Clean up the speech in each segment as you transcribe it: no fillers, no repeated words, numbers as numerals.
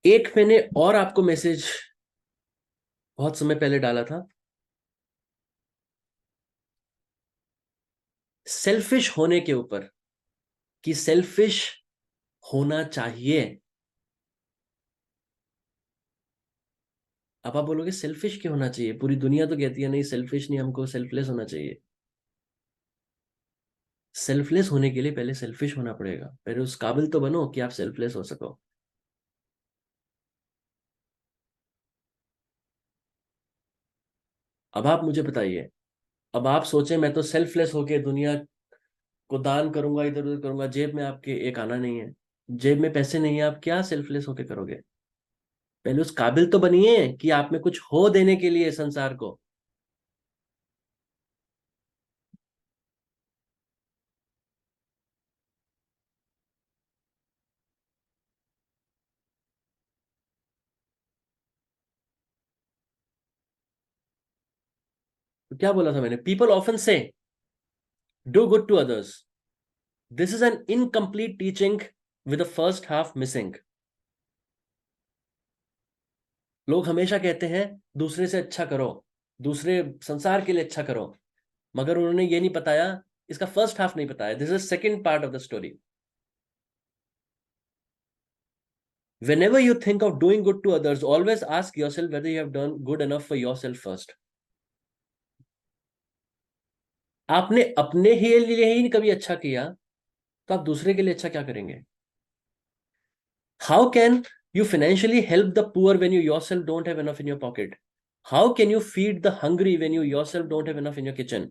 एक मैंने और आपको मैसेज बहुत समय पहले डाला था, सेल्फिश होने के ऊपर, कि सेल्फिश होना चाहिए। अब आप बोलोगे सेल्फिश क्यों होना चाहिए, पूरी दुनिया तो कहती है नहीं सेल्फिश नहीं, हमको सेल्फलेस होना चाहिए। सेल्फलेस होने के लिए पहले सेल्फिश होना पड़ेगा, पहले उस काबिल तो बनो कि आप सेल्फलेस हो सको। अब आप मुझे बताइए, अब आप सोचें मैं तो सेल्फलेस होके दुनिया को दान करूंगा, इधर उधर करूंगा, जेब में आपके एक आना नहीं है, जेब में पैसे नहीं है, आप क्या सेल्फलेस होके करोगे? पहले उस काबिल तो बनिए कि आप में कुछ हो देने के लिए संसार को। तो क्या बोला था मैंने? People often say do good to others, this is an incomplete teaching with the first half missing. लोग हमेशा कहते हैं दूसरे से अच्छा करो, दूसरे संसार के लिए अच्छा करो, मगर उन्होंने ये नहीं बताया, इसका फर्स्ट हाफ नहीं बताया, this is second part of the story. Whenever you think of doing good to others, always ask yourself whether you have done good enough for yourself first. आपने अपने ही लिए ही कभी अच्छा किया, तो आप दूसरे के लिए अच्छा क्या करेंगे? How can you financially help the poor when you yourself don't have enough in your pocket? How can you feed the hungry when you yourself don't have enough in your kitchen?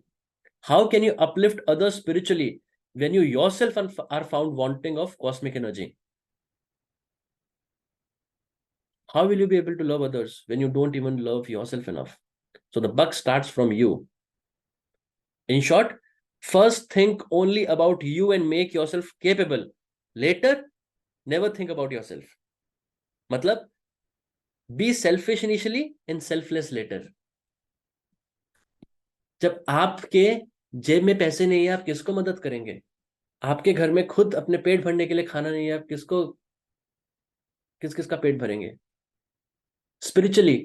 How can you uplift others spiritually when you yourself are found wanting of cosmic energy? How will you be able to love others when you don't even love yourself enough? So the buck starts from you. In short, first think only about you and make yourself capable. Later, never think about yourself. मतलब be selfish initially and selfless later. जब आपके जेब में पैसे नहीं है, आप किसको मदद करेंगे? आपके घर में खुद अपने पेट भरने के लिए खाना नहीं है, आप किसको, किस किस का पेट भरेंगे? स्पिरिचुअली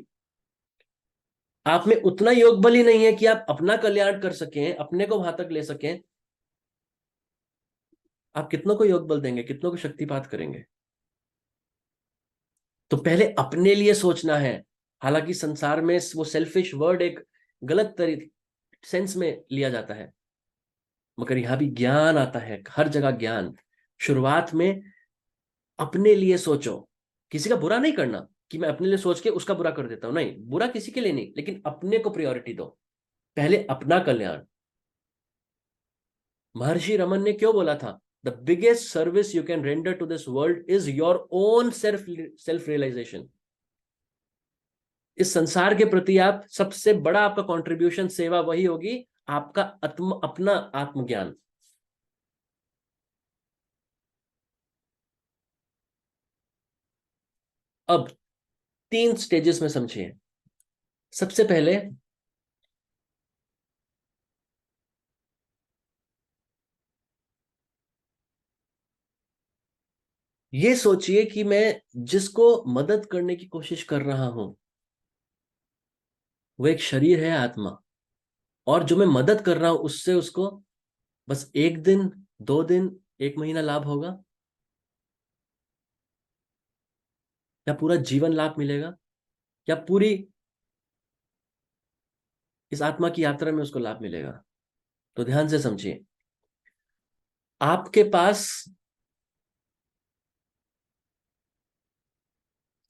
आप में उतना योग बल ही नहीं है कि आप अपना कल्याण कर सकें, अपने को वहां तक ले सकें। आप कितनों को योग बल देंगे, कितनों को शक्तिपात करेंगे? तो पहले अपने लिए सोचना है। हालांकि संसार में वो सेल्फिश वर्ड एक गलत तरीके सेंस में लिया जाता है, मगर यहां भी ज्ञान आता है, हर जगह ज्ञान। शुरुआत में अपने लिए सोचो, किसी का बुरा नहीं करना, कि मैं अपने लिए सोच के उसका बुरा कर देता हूं, नहीं, बुरा किसी के लिए नहीं, लेकिन अपने को प्रायोरिटी दो, पहले अपना कल्याण। महर्षि रमन ने क्यों बोला था, the biggest service you can render to this world is your own self realisation. इस संसार के प्रति आप सबसे बड़ा आपका कंट्रीब्यूशन, सेवा वही होगी, आपका अपना आत्मज्ञान। अब तीन स्टेजेस में समझिए। सबसे पहले ये सोचिए कि मैं जिसको मदद करने की कोशिश कर रहा हूं, वो एक शरीर है, आत्मा, और जो मैं मदद कर रहा हूं उससे उसको बस एक दिन, दो दिन, एक महीना लाभ होगा, या पूरा जीवन लाभ मिलेगा, या पूरी इस आत्मा की यात्रा में उसको लाभ मिलेगा? तो ध्यान से समझिए। आपके पास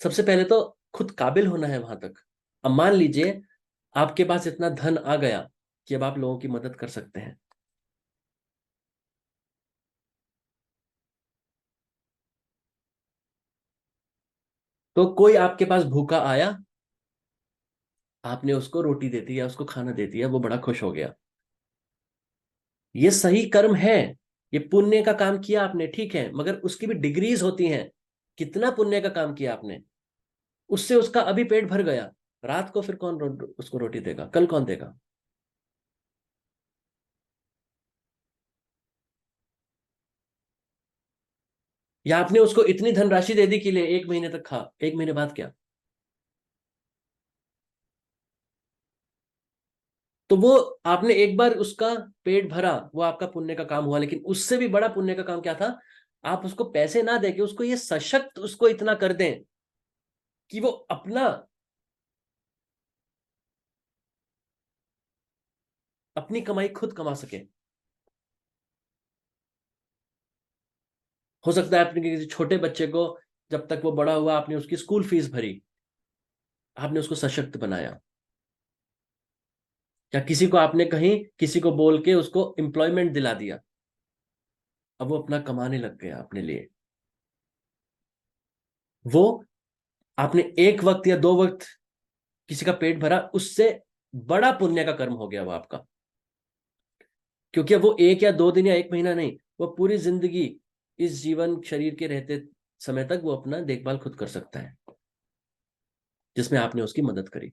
सबसे पहले तो खुद काबिल होना है वहां तक। अब मान लीजिए आपके पास इतना धन आ गया कि अब आप लोगों की मदद कर सकते हैं। तो कोई आपके पास भूखा आया, आपने उसको रोटी दे दी या उसको खाना दे दिया, वो बड़ा खुश हो गया। ये सही कर्म है, ये पुण्य का काम किया आपने, ठीक है, मगर उसकी भी डिग्रीज होती हैं। कितना पुण्य का काम किया आपने, उससे उसका अभी पेट भर गया, रात को फिर कौन उसको रोटी देगा, कल कौन देगा? या आपने उसको इतनी धनराशि दे दी कि ले 1 महीने तक खा, 1 महीने बाद क्या? तो वो आपने एक बार उसका पेट भरा, वो आपका पुण्य का काम हुआ, लेकिन उससे भी बड़ा पुण्य का काम क्या था? आप उसको पैसे ना देके उसको ये सशक्त उसको इतना कर दें कि वो अपनी कमाई खुद कमा सके। हो सकता है आपने किसी छोटे बच्चे को, जब तक वो बड़ा हुआ, आपने उसकी स्कूल फीस भरी, आपने उसको सशक्त बनाया। या किसी को आपने कहीं किसी को बोल के उसको एम्प्लॉयमेंट दिला दिया, अब वो अपना कमाने लग गया अपने लिए। वो आपने एक वक्त या 2 वक्त किसी का पेट भरा, उससे बड़ा पुण्य का कर्म हो गया वो आपका। क्योंकि अब वो 1 या 2 दिन या 1 महीना नहीं, वो पूरी जिंदगी इस जीवन शरीर के रहते समय तक वो अपना देखभाल खुद कर सकता है, जिसमें आपने उसकी मदद करी।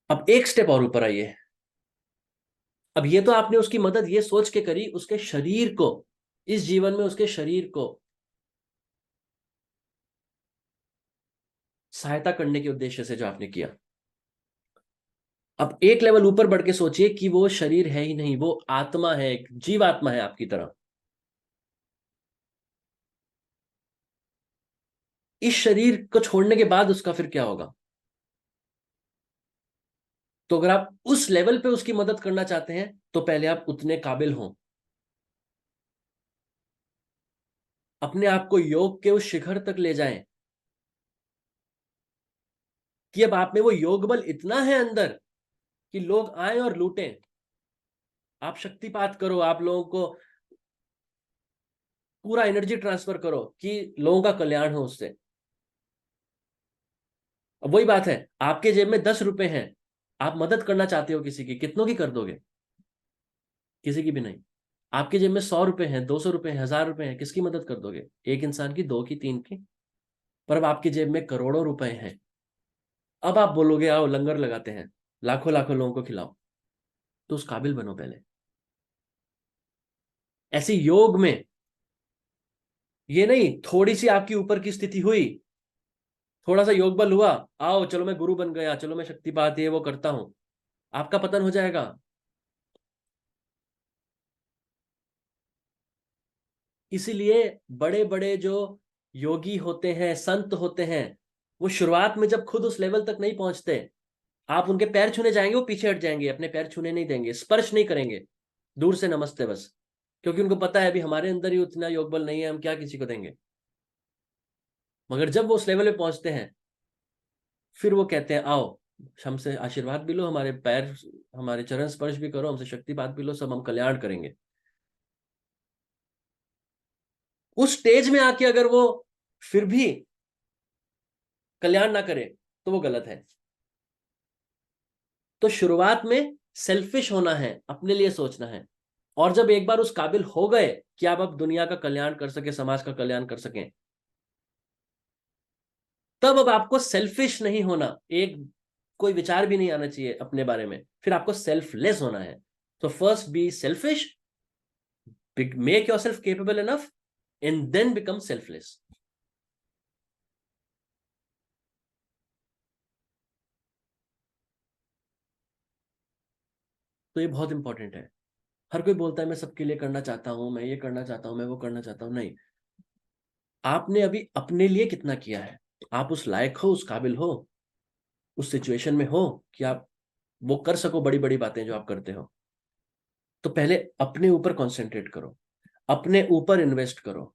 अब एक स्टेप और ऊपर आइए। अब ये तो आपने उसकी मदद ये सोच के करी, उसके शरीर को, इस जीवन में उसके शरीर को सहायता करने के उद्देश्य से जो आपने किया। अब एक लेवल ऊपर बढ़ के सोचिए कि वो शरीर है ही नहीं, वो आत्मा है, एक जीवात्मा है आपकी तरह। इस शरीर को छोड़ने के बाद उसका फिर क्या होगा? तो अगर आप उस लेवल पे उसकी मदद करना चाहते हैं, तो पहले आप उतने काबिल हों, अपने आप को योग के उस शिखर तक ले जाएं कि अब आप में वो योग बल इतना है अंदर कि लोग आए और लूटें। आप शक्तिपात करो, आप लोगों को पूरा एनर्जी ट्रांसफर करो कि लोगों का कल्याण हो उससे। अब वही बात है, आपके जेब में 10 रुपए हैं, आप मदद करना चाहते हो किसी की, कितनों की कर दोगे? किसी की भी नहीं। आपके जेब में 100 रुपए हैं, 200 रुपए हैं, 1000 रुपए हैं, किसकी मदद कर दोगे? एक इंसान की, दो की, तीन की। पर अब आपके जेब में करोड़ों रुपए हैं, अब आप बोलोगे आओ लंगर लगाते हैं, लाखों लाखों लोगों को खिलाओ। तो उस काबिल बनो पहले। ऐसे योग में ये नहीं थोड़ी सी आपकी ऊपर की स्थिति हुई, थोड़ा सा योग बल हुआ, आओ चलो मैं गुरु बन गया, चलो मैं शक्तिपात ये वो करता हूं, आपका पतन हो जाएगा। इसीलिए बड़े बड़े जो योगी होते हैं, संत होते हैं, वो शुरुआत में जब खुद उस लेवल तक नहीं पहुंचते, आप उनके पैर छूने जाएंगे वो पीछे हट जाएंगे, अपने पैर छूने नहीं देंगे, स्पर्श नहीं करेंगे, दूर से नमस्ते बस। क्योंकि उनको पता है अभी हमारे अंदर ही उतना योग बल नहीं है, हम क्या किसी को देंगे। मगर जब वो उस लेवल पे पहुंचते हैं, फिर वो कहते हैं आओ हमसे आशीर्वाद भी लो, हमारे पैर, हमारे चरण स्पर्श भी करो, हमसे शक्तिपात भी लो, सब हम कल्याण करेंगे। उस स्टेज में आके अगर वो फिर भी कल्याण ना करे, तो वो गलत है। तो शुरुआत में सेल्फिश होना है, अपने लिए सोचना है। और जब एक बार उस काबिल हो गए कि आप अब दुनिया का कल्याण कर सके, समाज का कल्याण कर सकें, तब अब आपको सेल्फिश नहीं होना, एक कोई विचार भी नहीं आना चाहिए अपने बारे में, फिर आपको सेल्फलेस होना है। तो first be selfish, make your self capable enough, and then become selfless. तो ये बहुत इंपॉर्टेंट है। हर कोई बोलता है मैं सबके लिए करना चाहता हूं, मैं ये करना चाहता हूं, मैं वो करना चाहता हूं। नहीं, आपने अभी अपने लिए कितना किया है? आप उस लायक हो, उस काबिल हो, उस सिचुएशन में हो कि आप वो कर सको बड़ी बड़ी बातें जो आप करते हो। तो पहले अपने ऊपर कंसंट्रेट करो, अपने ऊपर इन्वेस्ट करो,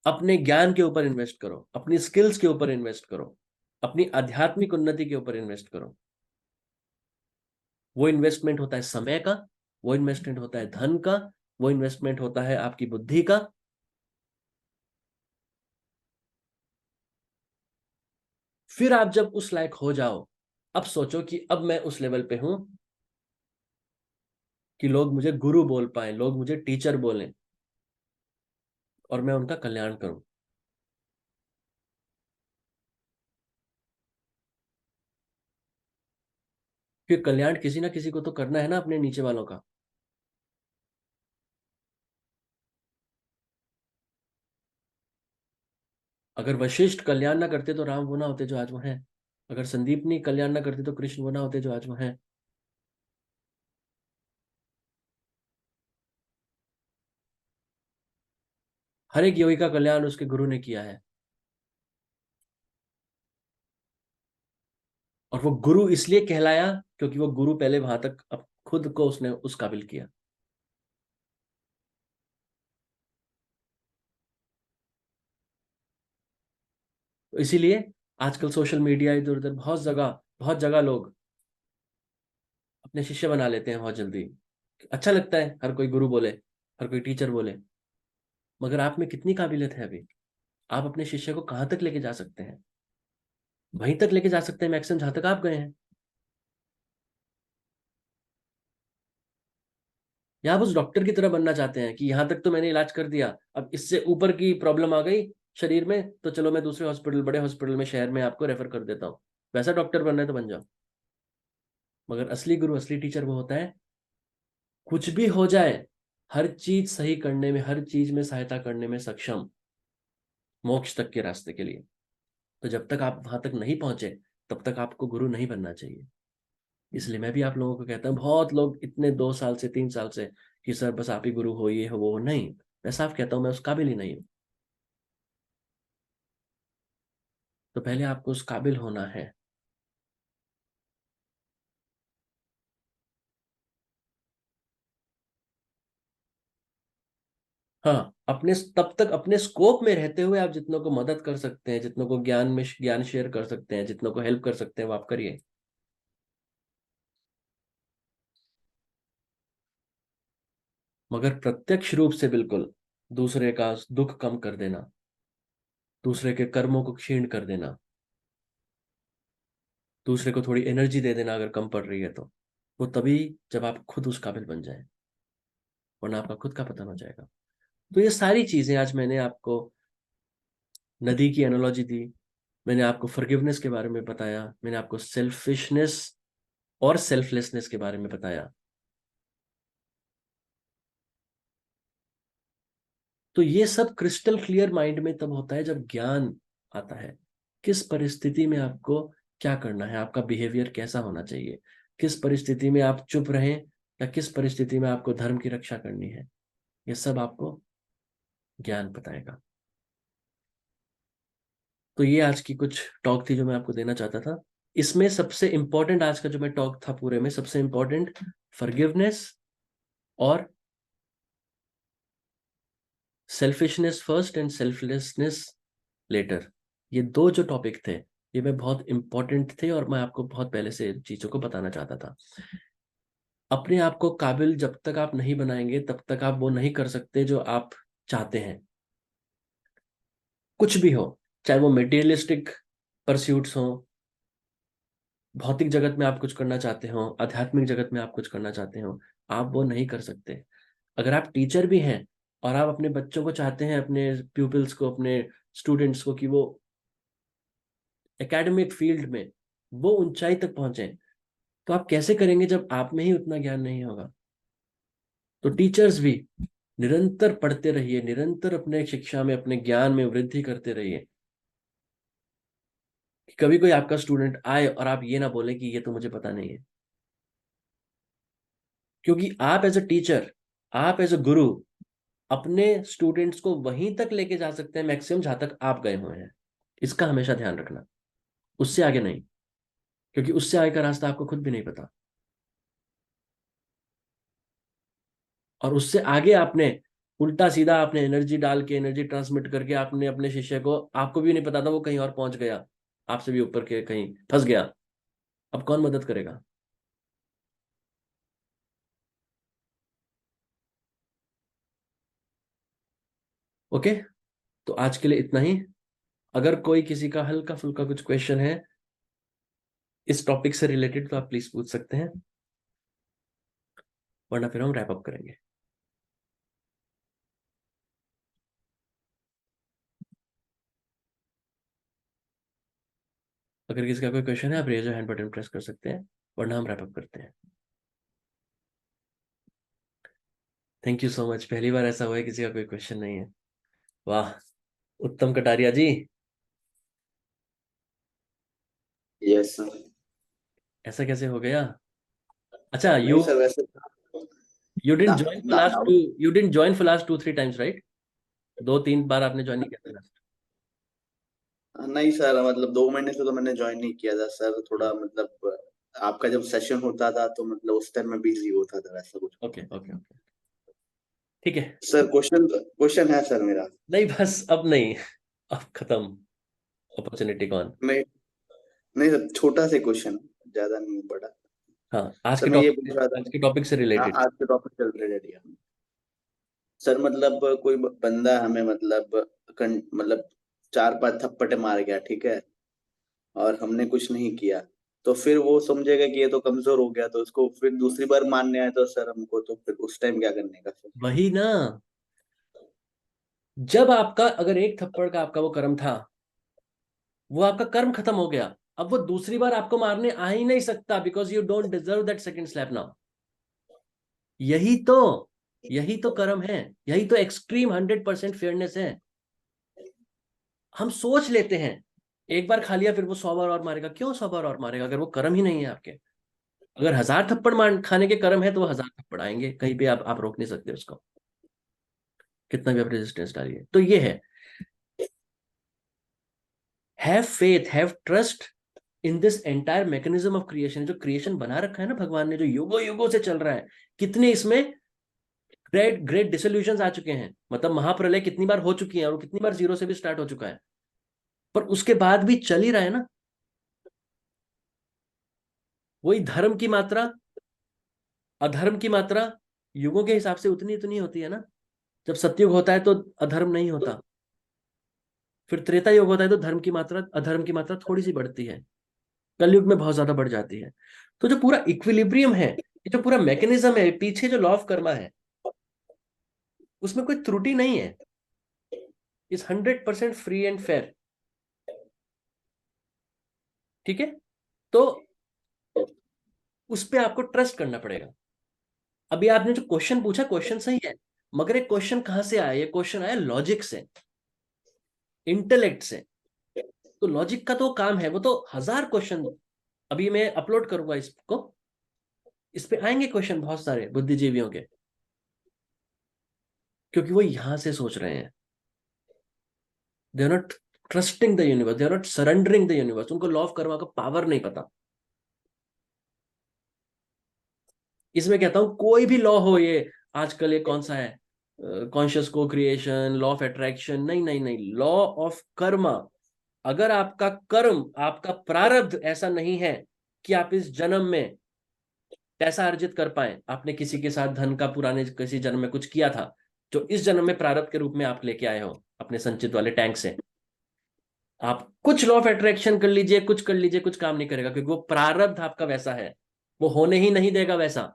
अपने ज्ञान के ऊपर इन्वेस्ट करो, अपनी स्किल्स के ऊपर इन्वेस्ट करो, अपनी आध्यात्मिक उन्नति के ऊपर इन्वेस्ट करो। वो इन्वेस्टमेंट होता है समय का, वो इन्वेस्टमेंट होता है धन का, वो इन्वेस्टमेंट होता है आपकी बुद्धि का। फिर आप जब उस लायक हो जाओ, अब सोचो कि अब मैं उस लेवल पे हूं कि लोग मुझे गुरु बोल पाए, लोग मुझे टीचर बोलें, और मैं उनका कल्याण करूं। फिर कल्याण किसी ना किसी को तो करना है ना, अपने नीचे वालों का। अगर वशिष्ठ कल्याण ना करते तो राम वो ना होते जो आज वो हैं। अगर संदीपनी कल्याण ना करते तो कृष्ण वो ना होते जो आज वो हैं। हर एक योगी का कल्याण उसके गुरु ने किया है, और वो गुरु इसलिए कहलाया क्योंकि वो गुरु पहले वहां तक खुद को उसने उस काबिल किया। तो इसीलिए आजकल सोशल मीडिया इधर उधर बहुत जगह लोग अपने शिष्य बना लेते हैं बहुत जल्दी। अच्छा लगता है हर कोई गुरु बोले, हर कोई टीचर बोले, मगर आप में कितनी काबिलियत है अभी? आप अपने शिष्य को कहाँ तक लेके जा सकते हैं? वहीं तक लेके जा सकते हैं मैक्सिमम जहां तक आप गए हैं। या आप उस डॉक्टर की तरह बनना चाहते हैं कि यहां तक तो मैंने इलाज कर दिया, अब इससे ऊपर की प्रॉब्लम आ गई शरीर में तो चलो मैं दूसरे हॉस्पिटल, बड़े हॉस्पिटल में शहर में आपको रेफर कर देता हूँ। वैसा डॉक्टर बनना है तो बन जाओ। मगर असली गुरु, असली टीचर वो होता है, कुछ भी हो जाए, हर चीज सही करने में, हर चीज में सहायता करने में सक्षम, मोक्ष तक के रास्ते के लिए। तो जब तक आप वहां तक नहीं पहुंचे, तब तक आपको गुरु नहीं बनना चाहिए। इसलिए मैं भी आप लोगों को कहता हूँ, बहुत लोग इतने 2 साल से 3 साल से कि सर बस आप ही गुरु हो, ये हो वो हो। नहीं, मैं साफ कहता हूँ मैं उस काबिल ही नहीं हूँ। तो पहले आपको उस काबिल होना है। हाँ, अपने तब तक अपने स्कोप में रहते हुए आप जितनों को मदद कर सकते हैं, जितनों को ज्ञान शेयर कर सकते हैं, जितनों को हेल्प कर सकते हैं, वो आप करिए। मगर प्रत्यक्ष रूप से बिल्कुल दूसरे का दुख कम कर देना, दूसरे के कर्मों को क्षीण कर देना, दूसरे को थोड़ी एनर्जी दे देना अगर कम पड़ रही है तो, वो तभी जब आप खुद उस काबिल बन जाए, वरना आपका खुद का पतन हो जाएगा। तो ये सारी चीजें आज मैंने आपको नदी की एनालॉजी दी, मैंने आपको फॉरगिवनेस के बारे में बताया, मैंने आपको सेल्फिशनेस और सेल्फलेसनेस के बारे में बताया। तो ये सब क्रिस्टल क्लियर माइंड में तब होता है जब ज्ञान आता है, किस परिस्थिति में आपको क्या करना है, आपका बिहेवियर कैसा होना चाहिए, किस परिस्थिति में आप चुप रहें या किस परिस्थिति में आपको धर्म की रक्षा करनी है, ये सब आपको ज्ञान बताएगा। तो ये आज की कुछ टॉक थी जो मैं आपको देना चाहता था। इसमें सबसे इंपॉर्टेंट आज का जो मैं टॉक था पूरे में, सबसे इंपॉर्टेंट फॉरगिवनेस और selfishness first and selflessness later, ये दो जो टॉपिक थे, ये मैं बहुत इंपॉर्टेंट थे और मैं आपको बहुत पहले से चीजों को बताना चाहता था। अपने आप को काबिल जब तक आप नहीं बनाएंगे तब तक आप वो नहीं कर सकते जो आप चाहते हैं। कुछ भी हो, चाहे वो मेटीरियलिस्टिक परस्यूट्स हो, भौतिक जगत में आप कुछ करना चाहते हो, आध्यात्मिक जगत में आप कुछ करना चाहते हो, आप वो नहीं कर सकते। अगर आप टीचर भी हैं और आप अपने बच्चों को चाहते हैं, अपने प्यूपिल्स को, अपने स्टूडेंट्स को, कि वो एकेडमिक फील्ड में वो ऊंचाई तक पहुंचे, तो आप कैसे करेंगे जब आप में ही उतना ज्ञान नहीं होगा? तो टीचर्स भी निरंतर पढ़ते रहिए, निरंतर अपने शिक्षा में, अपने ज्ञान में वृद्धि करते रहिए, कि कभी कोई आपका स्टूडेंट आए और आप ये ना बोले कि ये तो मुझे पता नहीं है। क्योंकि आप एज अ टीचर, आप एज अ गुरु अपने स्टूडेंट्स को वहीं तक लेके जा सकते हैं मैक्सिमम जहां तक आप गए हुए हैं। इसका हमेशा ध्यान रखना, उससे आगे नहीं, क्योंकि उससे आगे का रास्ता आपको खुद भी नहीं पता। और उससे आगे आपने उल्टा सीधा आपने एनर्जी डाल के, एनर्जी ट्रांसमिट करके आपने अपने शिष्य को, आपको भी नहीं पता था वो कहीं और पहुंच गया, आपसे भी ऊपर के कहीं फंस गया, अब कौन मदद करेगा? ओके, तो आज के लिए इतना ही। अगर कोई किसी का हल्का फुल्का कुछ क्वेश्चन है इस टॉपिक से रिलेटेड तो आप प्लीज पूछ सकते हैं, वरना फिर हम रैप अप करेंगे। अगर किसी का कोई क्वेश्चन है आप रेज हैंड बटन प्रेस कर सकते हैं, वरना हम रैप अप करते हैं। थैंक यू सो मच, पहली बार ऐसा हुआ है किसी का कोई क्वेश्चन नहीं है। वाह, उत्तम कटारिया जी। Yes sir. ऐसा कैसे हो गया? अच्छा, नहीं सर, वैसे you didn't the, join for the, last two doubt. You didn't join for last 2-3 times, right? 2-3 बार आपने ज्वाइन नहीं किया था लास्ट। नहीं सर, मतलब 2 महीने से तो मैंने ज्वाइन नहीं किया था सर, हम्म। थोड़ा मतलब आपका जब सेशन होता था तो मतलब उस टाइम मैं बिजी होता था, वैसा कुछ ओके, होता था। ओके, ओके, ठीक है। सर क्वेश्चन क्वेश्चन है सर मेरा। नहीं, बस अब नहीं, अब खत्म, अपॉर्चुनिटी कौन। मैं नहीं सर, छोटा सा क्वेश्चन, ज्यादा नहीं बड़ा। हाँ, आज सर के मैं ये टॉपिक पूछ रहा आज के टॉपिक से था, रिलेटेड। आज के टॉपिक चल रहे हैं। सर मतलब कोई बंदा हमें मतलब मतलब 4-5 थप्पड़ मार गया, ठीक है, और हमने कुछ नहीं किया, तो फिर वो समझेगा कि ये तो कमजोर हो गया, तो उसको फिर दूसरी बार मारने आए तो सर हमको, तो फिर उस टाइम क्या करने का सर? वही ना, जब आपका अगर एक थप्पड़ का आपका वो कर्म था, वो आपका कर्म खत्म हो गया, अब वो दूसरी बार आपको मारने आ ही नहीं सकता, because you don't deserve that second slap now. यही तो यही तो कर्म है, यही तो एक्सट्रीम 100% फेयरनेस है। हम सोच लेते हैं एक बार खा लिया फिर वो 100 बार और मारेगा, क्यों 100 बार और मारेगा अगर वो कर्म ही नहीं है आपके? अगर 1000 थप्पड़ मार खाने के कर्म है तो वो 1000 थप्पड़ आएंगे, कहीं पे आप रोक नहीं सकते उसको, कितना भी आप रेजिस्टेंस डालिए। तो ये have faith, have trust in this entire mechanism of creation. जो क्रिएशन बना रखा है ना भगवान ने, जो युगों युगों से चल रहा है, कितने इसमें ग्रेट ग्रेट डिसोल्यूशन आ चुके हैं, मतलब महाप्रलय कितनी बार हो चुकी है और कितनी बार जीरो से भी स्टार्ट हो चुका है, पर उसके बाद भी चल ही रहा है ना। वही धर्म की मात्रा, अधर्म की मात्रा युगों के हिसाब से उतनी उतनी होती है ना। जब सतयुग होता है तो अधर्म नहीं होता, फिर त्रेता युग होता है तो धर्म की मात्रा, अधर्म की मात्रा थोड़ी सी बढ़ती है, कलयुग में बहुत ज्यादा बढ़ जाती है। तो जो पूरा इक्विलिब्रियम है, ये जो पूरा मैकेनिज्म है पीछे, जो लॉ ऑफ कर्मा है, उसमें कोई त्रुटि नहीं है, इज 100% फ्री एंड फेयर। ठीक है, तो उस पर आपको ट्रस्ट करना पड़ेगा। अभी आपने जो क्वेश्चन पूछा, क्वेश्चन सही है, मगर एक क्वेश्चन कहां से आया? ये क्वेश्चन आया लॉजिक से, इंटेलेक्ट से। तो लॉजिक का तो काम है, वो तो 1000 क्वेश्चन अभी मैं अपलोड करूंगा इसको, इस पे आएंगे क्वेश्चन बहुत सारे बुद्धिजीवियों के, क्योंकि वो यहां से सोच रहे हैं। They are not trusting the universe, they are not surrendering the universe, उनको लॉ ऑफ कर्मा का पावर नहीं पता। इसमें कहता हूं कोई भी लॉ हो, ये आजकल ये कौन सा है, कॉन्शियस को क्रिएशन, लॉ ऑफ अट्रैक्शन, नहीं नहीं नहीं, लॉ ऑफ कर्मा। अगर आपका कर्म, आपका प्रारब्ध ऐसा नहीं है कि आप इस जन्म में पैसा अर्जित कर पाए, आपने किसी के साथ धन का पुराने किसी जन्म में कुछ किया था, जो इस जन्म में प्रारब्ध के रूप में आप लेके आए हो अपने संचित वाले टैंक से, आप कुछ लॉ ऑफ अट्रैक्शन कर लीजिए, कुछ कर लीजिए, कुछ काम नहीं करेगा, क्योंकि वो प्रारब्ध आपका वैसा है, वो होने ही नहीं देगा वैसा।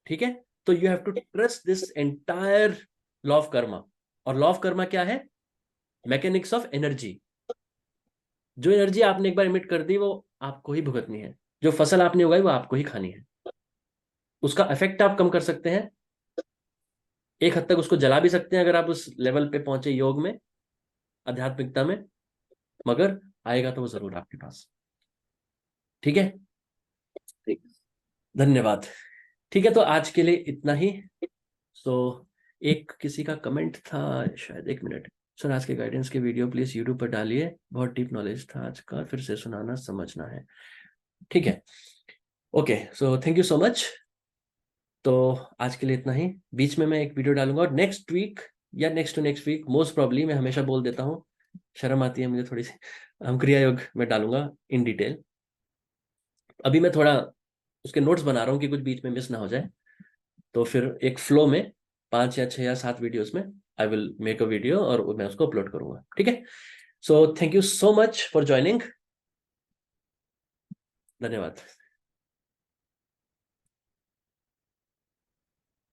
ठीक है, तो you have to trust this entire law of karma. और लॉ ऑफ कर्मा क्या है? Mechanics of energy. जो एनर्जी आपने एक बार इमिट कर दी वो आपको ही भुगतनी है, जो फसल आपने उगाई वो आपको ही खानी है। उसका इफेक्ट आप कम कर सकते हैं, एक हद तक उसको जला भी सकते हैं अगर आप उस लेवल पे पहुंचे योग में, आध्यात्मिकता में, मगर आएगा तो वो जरूर आपके पास। ठीक है, ठीक। धन्यवाद। ठीक है, तो आज के लिए इतना ही। सो एक किसी का कमेंट था शायद, एक मिनट। सर, आज के गाइडेंस के वीडियो प्लीज यूट्यूब पर डालिए, बहुत डीप नॉलेज था आज का, फिर से सुनाना, समझना है। ठीक है, okay, so thank you so much. तो आज के लिए इतना ही। बीच में मैं एक वीडियो डालूंगा, और नेक्स्ट वीक या next to next week most probably, मैं हमेशा बोल देता हूँ, शर्म आती है मुझे थोड़ी सी, हम क्रिया योग में डालूंगा इन डिटेल। अभी मैं थोड़ा उसके नोट्स बना रहा हूँ कि कुछ बीच में मिस ना हो जाए, तो फिर एक फ्लो में 5 या 6 या 7 वीडियोस में I will make a video और मैं उसको अपलोड करूंगा। ठीक है, so thank you so much for joining. धन्यवाद।